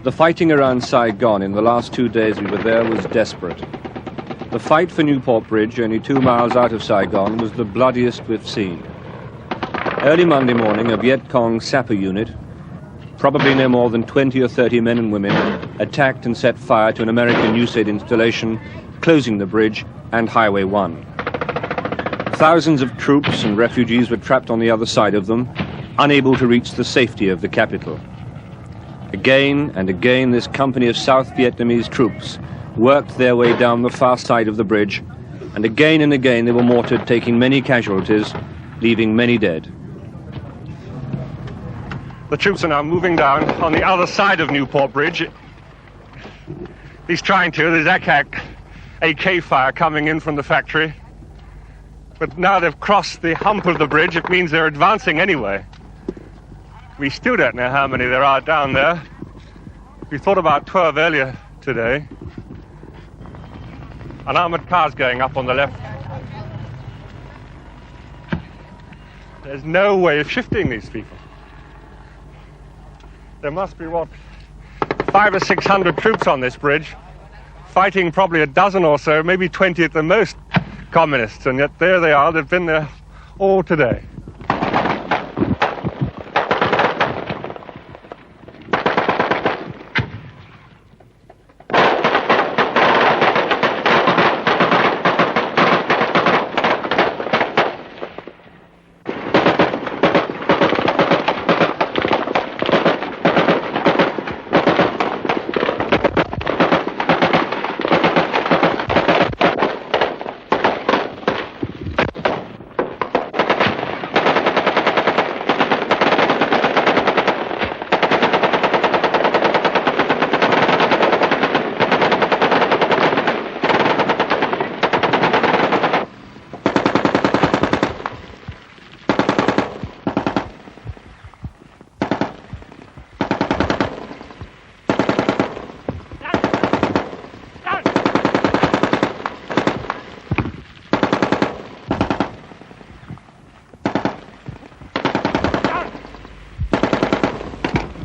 The fighting around Saigon in the last 2 days we were there was desperate. The fight for Newport Bridge, only 2 miles out of Saigon, was the bloodiest we've seen. Early Monday morning, a Viet Cong sapper unit, probably no more than 20 or 30 men and women, attacked and set fire to an American USAID installation, closing the bridge and Highway 1. Thousands of troops and refugees were trapped on the other side of them, unable to reach the safety of the capital. Again and again, this company of South Vietnamese troops worked their way down the far side of the bridge, and again they were mortared, taking many casualties, leaving many dead. The troops are now moving down on the other side of Newport Bridge. There's AK fire coming in from the factory. But now they've crossed the hump of the bridge, it means they're advancing anyway. We still don't know how many there are down there. We thought about 12 earlier today. An armoured car's going up on the left. There's no way of shifting these people. There must be, 500 or 600 troops on this bridge, fighting probably a dozen or so, maybe 20 at the most, communists, and yet there they are. They've been there all today.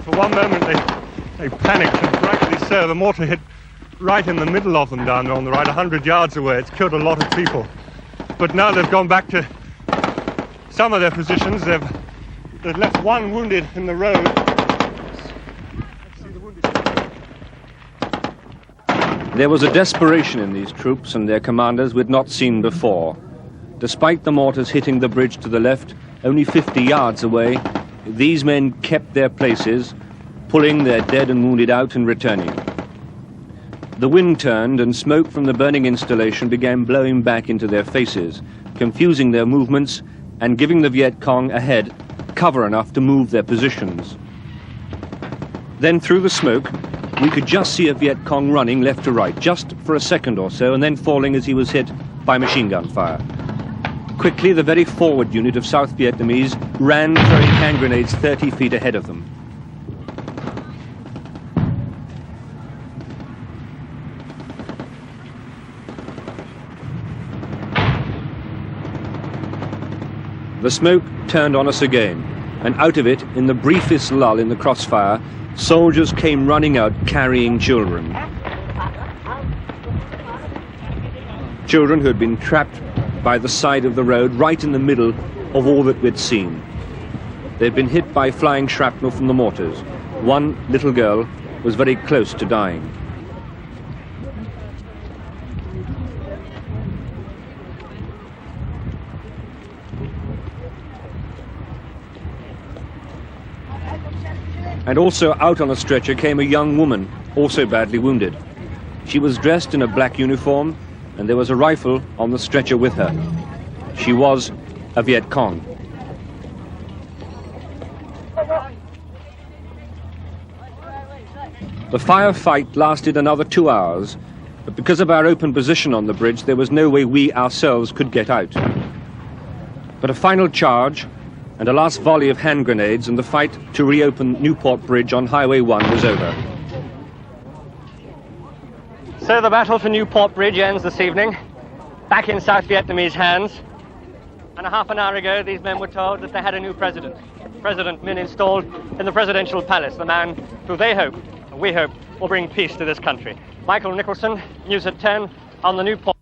For one moment they panicked, and rightly so. The mortar hit right in the middle of them down there on the right, 100 yards away. It's killed a lot of people. But now they've gone back to some of their positions. They've left one wounded in the road. Let's see the wounded. There was a desperation in these troops and their commanders we'd not seen before. Despite the mortars hitting the bridge to the left, only 50 yards away, these men kept their places, pulling their dead and wounded out and returning. The wind turned and smoke from the burning installation began blowing back into their faces, confusing their movements and giving the Viet Cong ahead cover enough to move their positions. Then through the smoke, we could just see a Viet Cong running left to right, just for a second or so, and then falling as he was hit by machine gun fire. Quickly, the very forward unit of South Vietnamese ran, throwing hand grenades 30 feet ahead of them. The smoke turned on us again, and out of it, in the briefest lull in the crossfire, soldiers came running out carrying children. Children who had been trapped by the side of the road, right in the middle of all that we'd seen. They'd been hit by flying shrapnel from the mortars. One little girl was very close to dying. And also out on a stretcher came a young woman, also badly wounded. She was dressed in a black uniform, and there was a rifle on the stretcher with her. She was a Viet Cong. The firefight lasted another 2 hours, but because of our open position on the bridge, there was no way we ourselves could get out. But a final charge and a last volley of hand grenades, and the fight to reopen Newport Bridge on Highway 1 was over. So the battle for Newport Bridge ends this evening, back in South Vietnamese hands. And a half an hour ago, these men were told that they had a new president. President Minh installed in the presidential palace, the man who they hope we hope will bring peace to this country. Michael Nicholson, News at 10 on the Newport.